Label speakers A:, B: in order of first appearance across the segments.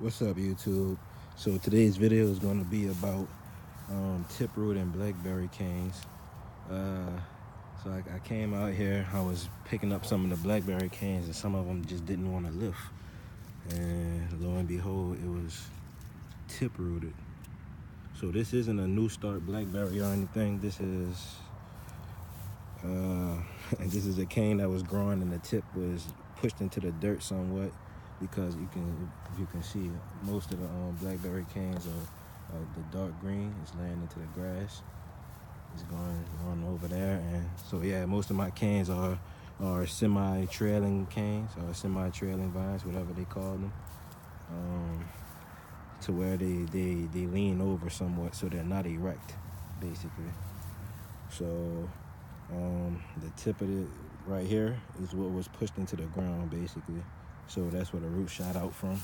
A: What's up, YouTube? So today's video is going to be about tiproot and blackberry canes. So I came out here, I was picking up some of the blackberry canes and some of them just didn't want to lift. And lo and behold, it was tiprooted. So this isn't a new start blackberry or anything. This is this is a cane that was growing and the tip was pushed into the dirt somewhat, because if you can see, most of the blackberry canes are the dark green. It's laying into the grass. It's going over there, and so yeah, most of my canes are semi-trailing canes or semi-trailing vines, whatever they call them, to where they lean over somewhat, so they're not erect, basically. So the tip of it right here is what was pushed into the ground, basically. So that's where the root shot out from.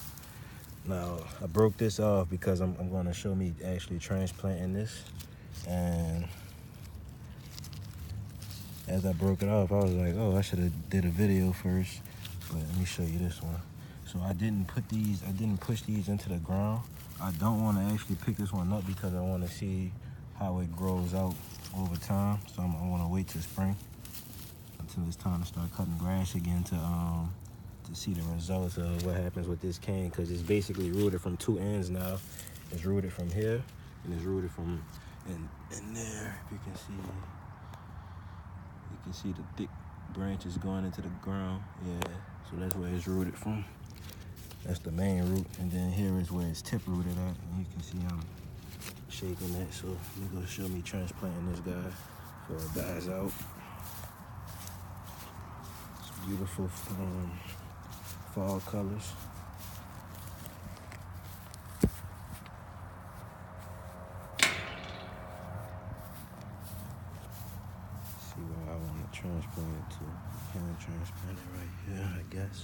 A: Now, I broke this off because I'm going to show me actually transplanting this. And as I broke it off, I was like, oh, I should have did a video first. But let me show you this one. So I didn't push these into the ground. I don't want to actually pick this one up because I want to see how it grows out over time. So I want to wait till spring, until it's time to start cutting grass again, to see the results of what happens with this cane, because it's basically rooted from two ends now. It's rooted from here, and it's rooted from in there. If you can see the thick branches going into the ground. Yeah, so that's where it's rooted from. That's the main root, and then here is where it's tip rooted at, and you can see I'm shaking that. So you're gonna show me transplanting this guy before it dies out. It's beautiful fall colors. See where I want to transplant it to. I can transplant it right here, I guess.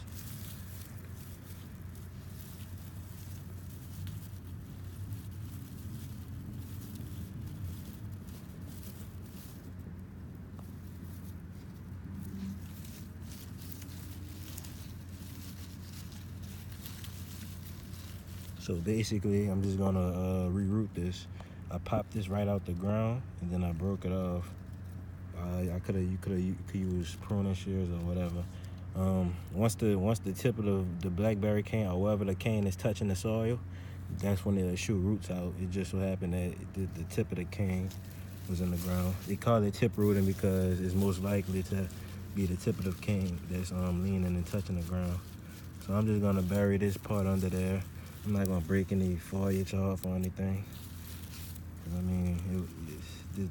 A: So basically, I'm just gonna reroot this. I popped this right out the ground, and then I broke it off. You could use pruning shears or whatever. Once the tip of the blackberry cane, or wherever the cane is touching the soil, that's when it'll shoot roots out. It just so happened that the tip of the cane was in the ground. They call it tip rooting because it's most likely to be the tip of the cane that's leaning and touching the ground. So I'm just gonna bury this part under there. I'm not gonna break any foliage off or anything. I mean,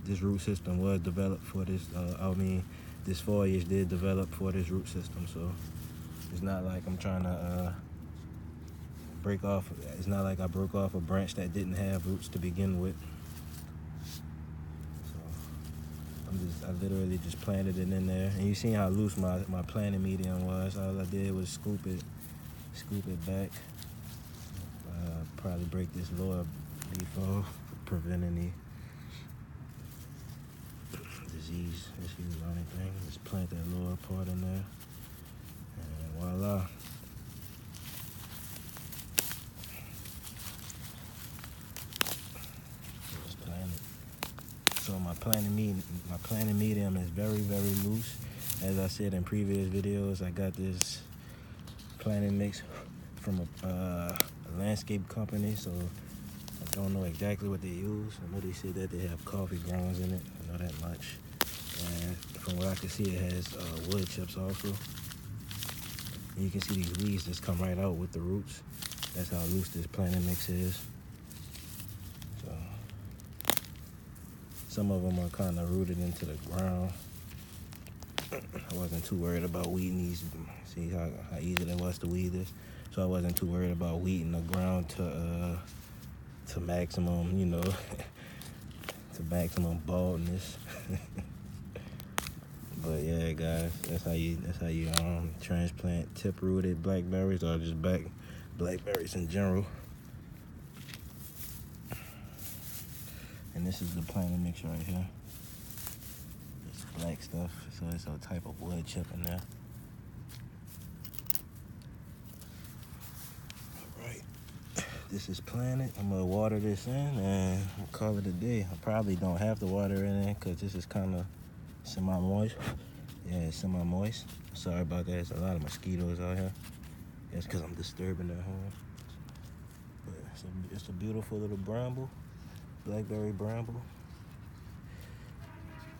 A: this root system was developed for this. This foliage did develop for this root system. So it's not like I'm trying to break off. It's not like I broke off a branch that didn't have roots to begin with. So I literally just planted it in there, and you see how loose my planting medium was. All I did was scoop it back. Probably break this lower leaf off, prevent any disease issues or anything. Just plant that lower part in there, and voila. Just plant it. So my planting medium is very, very loose. As I said in previous videos, I got this planting mix from a landscape company, so I don't know exactly what they use. I know they said that they have coffee grounds in it. I know that much. And from what I can see, it has wood chips also. And you can see these weeds just come right out with the roots. That's how loose this planting mix is. So some of them are kind of rooted into the ground. I wasn't too worried about weeding these. See how easy it was to weed this. So I wasn't too worried about weeding the ground to maximum, to maximum baldness. But yeah, guys, that's how you transplant tip-rooted blackberries, or just blackberries in general. And this is the planting mix right here. It's black stuff, so it's a type of wood chip in there. All right. this is planted, I'm gonna water this in and call it a day. I probably don't have to water it in because this is kind of semi-moist. Yeah, it's semi-moist. Sorry about that. There's a lot of mosquitoes out here. It's because I'm disturbing their home. But it's a beautiful little bramble, blackberry bramble.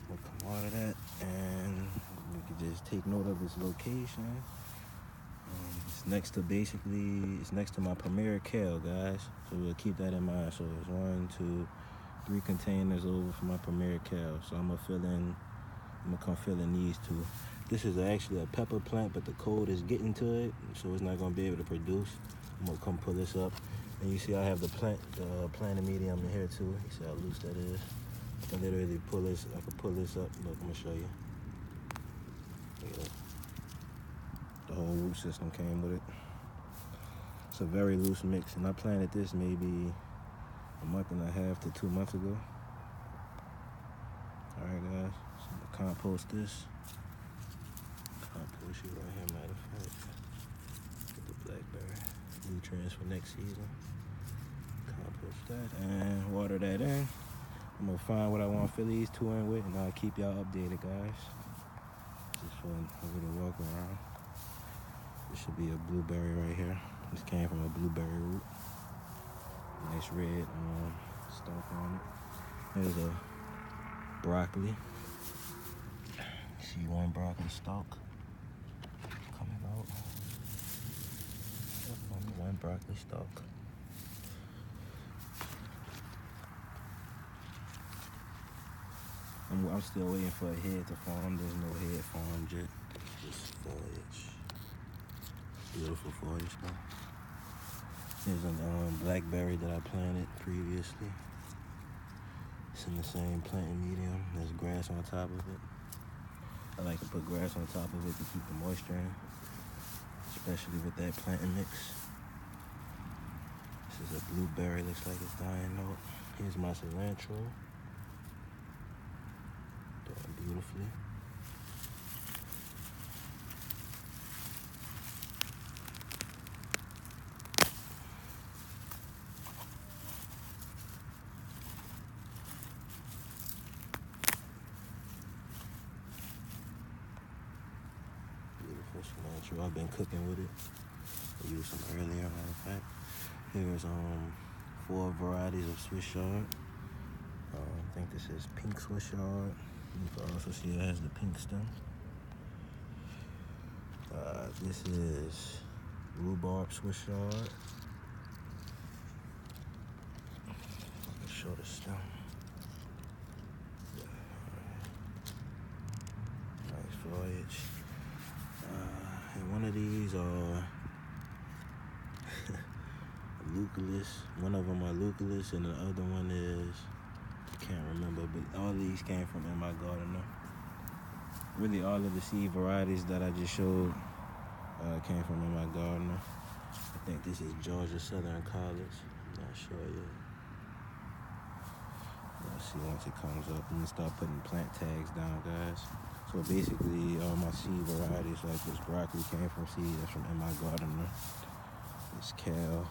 A: We'll come water that, and we can just take note of its location. It's next to my Premier kale, guys. So we'll keep that in mind. So it's 1, 2, 3 containers over for my Premier kale. So I'm gonna come fill in these 2. This is actually a pepper plant, but the cold is getting to it, so it's not gonna be able to produce. I'm gonna come pull this up, and you see I have the planted medium in here too. You see how loose that is. I can literally pull this. I can pull this up. Look, I'm gonna show you. Look at that. The whole root system came with it. It's a very loose mix, and I planted this maybe a month and a half to 2 months ago. All right, guys. So I'm gonna compost this. Compost you right here, matter of fact. Get the blackberry nutrients for next season. Compost that and water that in. I'm gonna find what I want to fill these 2 in with, and I'll keep y'all updated, guys. Just for a little walk around. This should be a blueberry right here. This came from a blueberry root. Nice red stalk on it. There's a broccoli. See 1 broccoli stalk coming out. Yep, only 1 broccoli stalk. I'm still waiting for a head to form. There's no head formed yet. Just foliage. Beautiful foliage though. There's a blackberry that I planted previously. It's in the same planting medium. There's grass on top of it. I like to put grass on top of it to keep the moisture in, especially with that planting mix. This is a blueberry. Looks like it's dying out. Here's my cilantro. Doing beautifully. Cilantro. I've been cooking with it. I used some earlier, matter of fact. Here's 4 varieties of Swiss chard. I think this is pink Swiss chard. You can also see it has the pink stem. This is rhubarb Swiss chard. I can show the stem. Nice foliage. And one of these are Lucullus. One of them are Lucullus, and the other one is, I can't remember, but all these came from In My Gardener. Really, all of the seed varieties that I just showed came from In My Gardener. I think this is Georgia Southern College. I'm not sure yet. Let's see once it comes up. I'm gonna start putting plant tags down, guys. So basically, all my seed varieties, like this broccoli, came from seed that's from In My Gardener. This kale,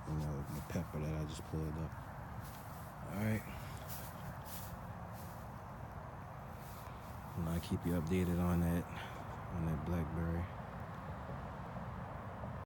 A: the pepper that I just pulled up. All right. And I'll keep you updated on that blackberry.